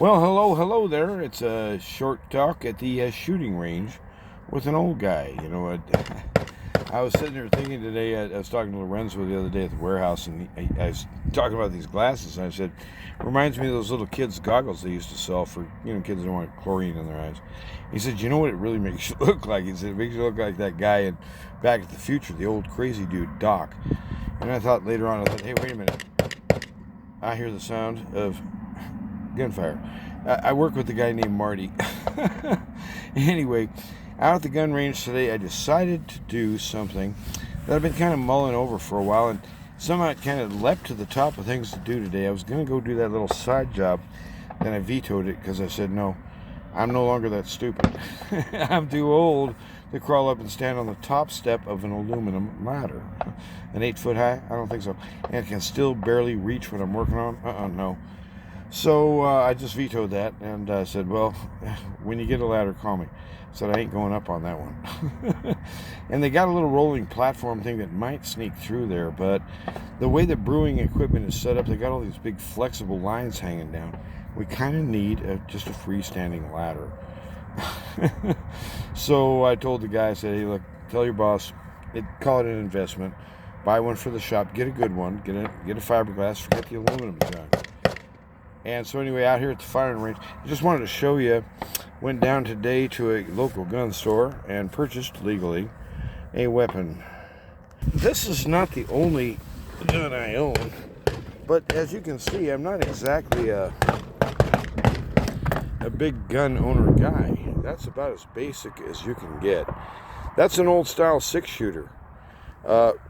Well, hello there. It's a short talk at the shooting range with an old guy. I was sitting there thinking today. I was talking to Lorenzo the other day at the warehouse, and I was talking about these glasses. And I said, "Reminds me of those little kids' goggles they used to sell for kids that don't want chlorine in their eyes." He said, "You know what it really makes you look like?" He said, "It makes you look like that guy in Back to the Future, the old crazy dude, Doc." And I thought later on, "Hey, wait a minute! I hear the sound of gunfire." I work with a guy named Marty. Anyway, out at the gun range today, I decided to do something that I've been kind of mulling over for a while, and somehow it kind of leapt to the top of things to do today. I was going to go do that little side job, then I vetoed it because I said, no, I'm no longer that stupid. I'm too old to crawl up and stand on the top step of an aluminum ladder. An 8 foot high? I don't think so. And I can still barely reach what I'm working on? No. So I just vetoed that and said, well, when you get a ladder, call me. Said I ain't going up on that one. And they got a little rolling platform thing that might sneak through there, but the way the brewing equipment is set up, they got all these big flexible lines hanging down. We kind of need just a freestanding ladder. So I told the guy, I said, hey, look, tell your boss, call it an investment. Buy one for the shop, get a good one, get a fiberglass, forget the aluminum junk. And so anyway, out here at the firing range, I just wanted to show you, went down today to a local gun store and purchased legally a weapon. This is not the only gun I own, but as you can see, I'm not exactly a big gun owner guy. That's about as basic as you can get. That's an old style 6-shooter,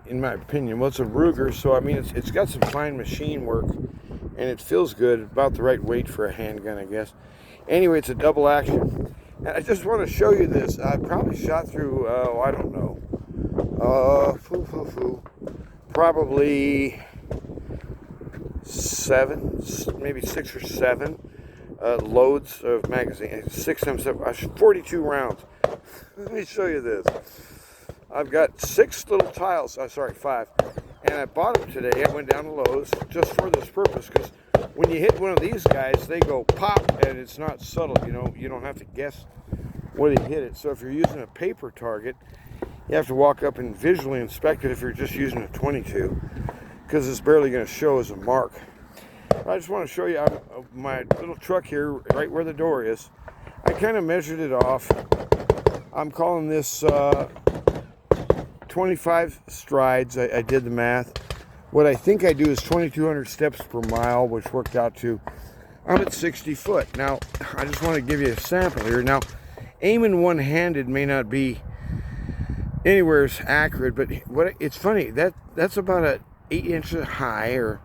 in my opinion. Well, it's a Ruger, so I mean, it's got some fine machine work, and it feels good, about the right weight for a handgun, I guess. Anyway, it's a double action. And I just want to show you this. I probably shot through, I don't know, probably 7, maybe 6 or 7 loads of magazine. 6 times 7, 42 rounds. Let me show you this. I've got 6 little tiles, 5. And I bought them today. I went down to Lowe's just for this purpose, because when you hit one of these guys, they go pop, and it's not subtle. You don't have to guess where they hit it. So if you're using a paper target, you have to walk up and visually inspect it if you're just using a 22, because it's barely going to show as a mark. I just want to show you my little truck here, right where the door is. I kind of measured it off. I'm calling this 25 strides. I did the math. What I think I do is 2,200 steps per mile, which worked out to, I'm at 60 foot. Now, I just want to give you a sample here. Now, aiming one-handed may not be anywhere as accurate, but it's funny, that's about a 8 inches high or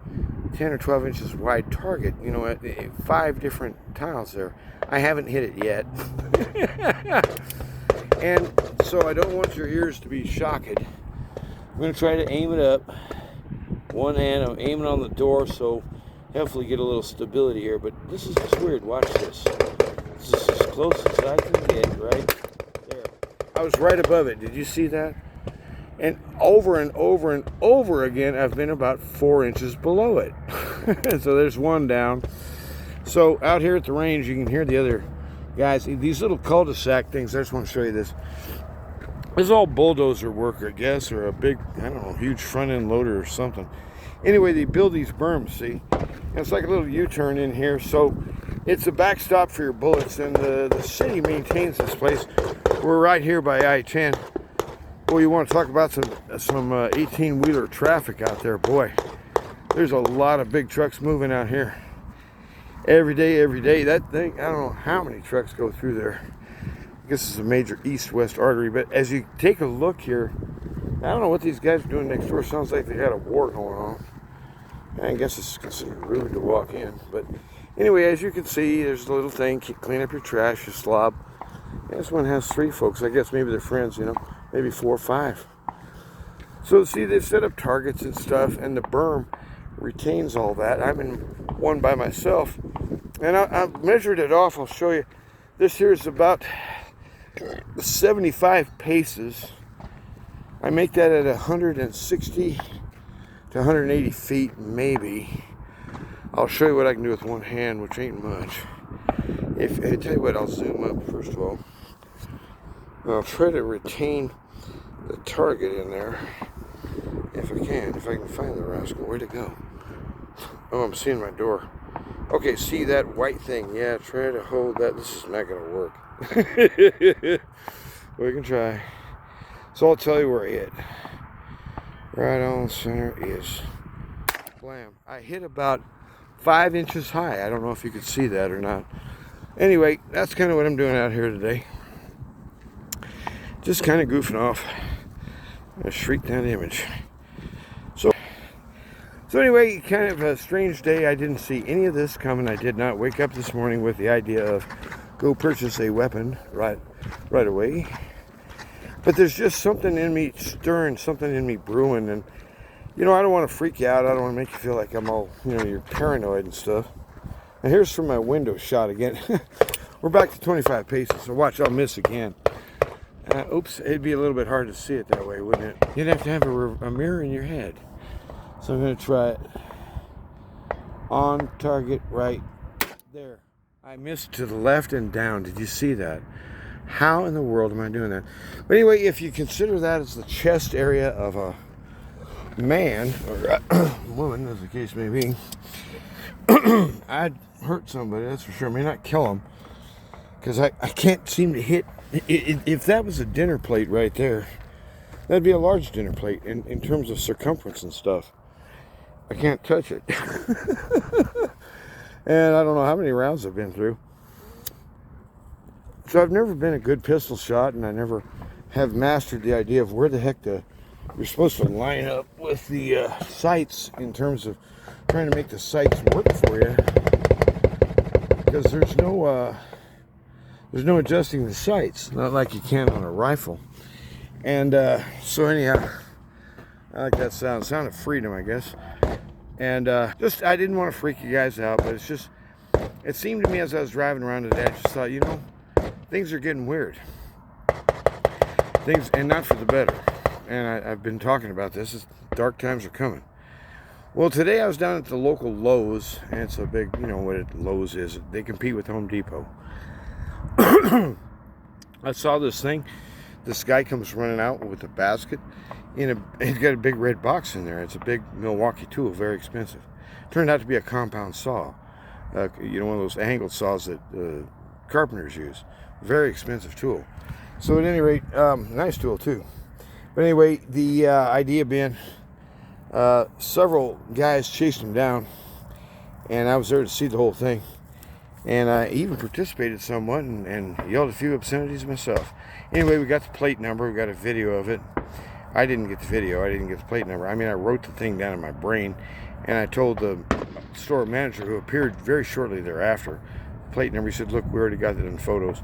10 or 12 inches wide target, at 5 different tiles there. I haven't hit it yet. And so I don't want your ears to be shocked. I'm going to try to aim it up. One hand, I'm aiming on the door, so hopefully get a little stability here. But this is just weird. Watch this. This is as close as I can get, right there. I was right above it. Did you see that? And over and over and over again, I've been about 4 inches below it. So there's one down. So out here at the range, you can hear the other guys. These little cul-de-sac things, I just want to show you this. This is all bulldozer work, I guess, or a big, I don't know, huge front-end loader or something. Anyway, they build these berms, see? And it's like a little U-turn in here, so it's a backstop for your bullets, and the city maintains this place. We're right here by I-10. Boy, you want to talk about some 18-wheeler traffic out there. Boy, there's a lot of big trucks moving out here. Every day. That thing, I don't know how many trucks go through there. I guess it's a major east-west artery. But as you take a look here, I don't know what these guys are doing next door. Sounds like they got a war going on. I guess it's considered rude to walk in. But anyway, as you can see, there's a little thing. Clean up your trash, your slob. And this one has 3 folks. I guess maybe they're friends, maybe 4 or 5. So see, they've set up targets and stuff, and the berm retains all that. I'm in one by myself, and I've measured it off. I'll show you. This here is about 75 paces. I make that at 160 to 180 feet, maybe. I'll show you what I can do with one hand, which ain't much. I tell you what, I'll zoom up first of all. I'll try to retain the target in there if I can find the rascal. Where'd it go? Oh, I'm seeing my door. Okay, see that white thing? Yeah, try to hold that. This is not gonna work. We can try. So I'll tell you where I hit. Right on center is blam. I hit about 5 inches high. I don't know if you could see that or not. Anyway, that's kind of what I'm doing out here today. Just kind of goofing off. I'm gonna shrink that image. So anyway, kind of a strange day. I didn't see any of this coming. I did not wake up this morning with the idea of go purchase a weapon right away. But there's just something in me stirring, something in me brewing, and I don't want to freak you out. I don't want to make you feel like I'm all, you're paranoid and stuff. And here's from my window shot again. We're back to 25 paces, so watch, I'll miss again. Oops, it'd be a little bit hard to see it that way, wouldn't it? You'd have to have a mirror in your head. So I'm going to try it. On target right there. I missed to the left and down. Did you see that? How in the world am I doing that? But anyway, if you consider that as the chest area of a man or a woman, as the case may be, I'd hurt somebody, that's for sure. I may not kill them, because I can't seem to hit. If that was a dinner plate right there, that'd be a large dinner plate in terms of circumference and stuff. I can't touch it. And I don't know how many rounds I've been through. So I've never been a good pistol shot, and I never have mastered the idea of where the heck you're supposed to line up with the sights in terms of trying to make the sights work for you. Because there's no adjusting the sights, not like you can on a rifle. And so anyhow, I like that sound of freedom, I guess. And I didn't want to freak you guys out, but it seemed to me as I was driving around today, I just thought, things are getting weird. And not for the better. And I've been talking about this. Dark times are coming. Well, today I was down at the local Lowe's, and it's a big, what Lowe's is. They compete with Home Depot. I saw this thing. This guy comes running out with a basket. He's got a big red box in there. It's a big Milwaukee tool, very expensive. Turned out to be a compound saw. One of those angled saws that carpenters use. Very expensive tool. So at any rate, nice tool too. But anyway, the idea being, several guys chased him down, and I was there to see the whole thing. And I even participated somewhat and yelled a few obscenities myself. Anyway, we got the plate number. We got a video of it. I didn't get the video. I didn't get the plate number. I wrote the thing down in my brain, and I told the store manager, who appeared very shortly thereafter, plate number. He said, "Look, we already got it in photos."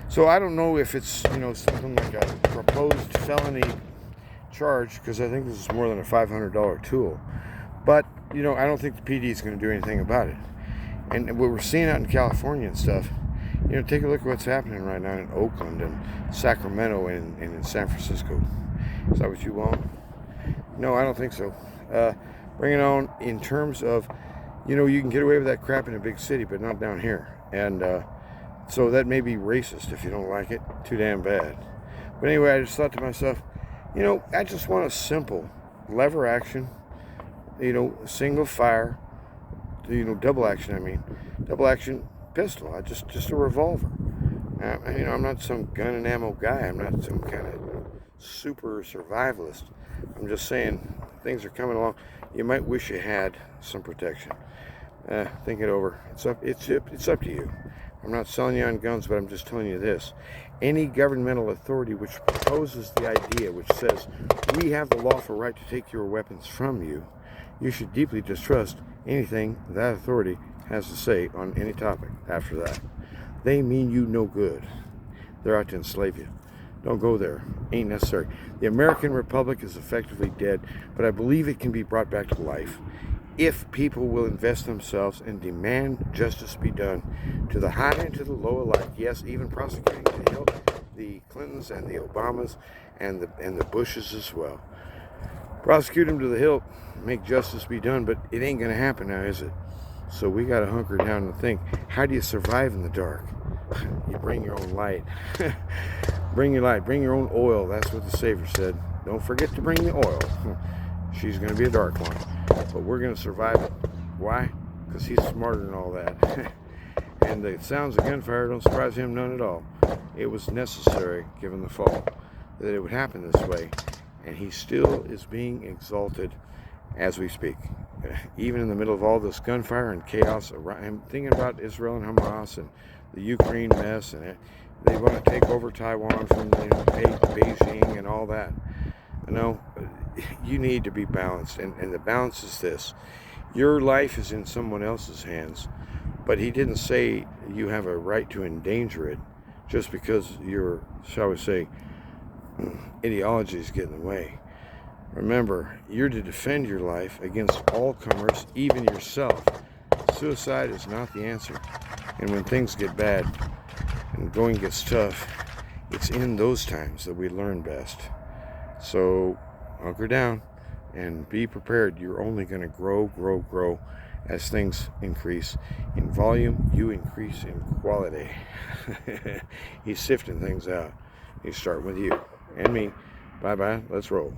So I don't know if it's something like a proposed felony charge, because I think this is more than a $500 tool. But I don't think the PD is going to do anything about it. And what we're seeing out in California and stuff, take a look at what's happening right now in Oakland and Sacramento and in San Francisco. Is that what you want? No, I don't think so. Bring it on in terms of, you can get away with that crap in a big city, but not down here. And so that may be racist if you don't like it. Too damn bad. But anyway, I just thought to myself, I just want a simple lever action, single fire, double action pistol. Just a revolver. I'm not some gun and ammo guy. I'm not some kind of super survivalist. I'm just saying things are coming along. You might wish you had some protection. Think it over. It's up to you. I'm not selling you on guns, but I'm just telling you this. Any governmental authority which proposes the idea, which says we have the lawful right to take your weapons from you, you should deeply distrust anything that authority has to say on any topic after that. They mean you no good. They're out to enslave you. Don't go there. Ain't necessary. The American Republic is effectively dead, but I believe it can be brought back to life if people will invest themselves and demand justice be done to the high and to the low alike. Yes, even prosecuting the Clintons and the Obamas and the Bushes as well. Prosecute them to the hilt, make justice be done, but it ain't going to happen now, is it? So we got to hunker down and think, how do you survive in the dark? You bring your own light. Bring your light. Bring your own oil. That's what the Savior said. Don't forget to bring the oil. She's going to be a dark one. But we're going to survive it. Why? Because he's smarter than all that. And the sounds of gunfire don't surprise him none at all. It was necessary, given the fall, that it would happen this way. And he still is being exalted as we speak. Even in the middle of all this gunfire and chaos, I'm thinking about Israel and Hamas and the Ukraine mess, and they want to take over Taiwan from Beijing and all that. You need to be balanced, and the balance is this. Your life is in someone else's hands, but he didn't say you have a right to endanger it just because your, shall we say, ideology is getting in the way. Remember, you're to defend your life against all comers, even yourself. Suicide is not the answer. And when things get bad and going gets tough, it's in those times that we learn best. So hunker down and be prepared. You're only going to grow as things increase in volume. You increase in quality. He's sifting things out. He's starting with you and me. Bye-bye. Let's roll.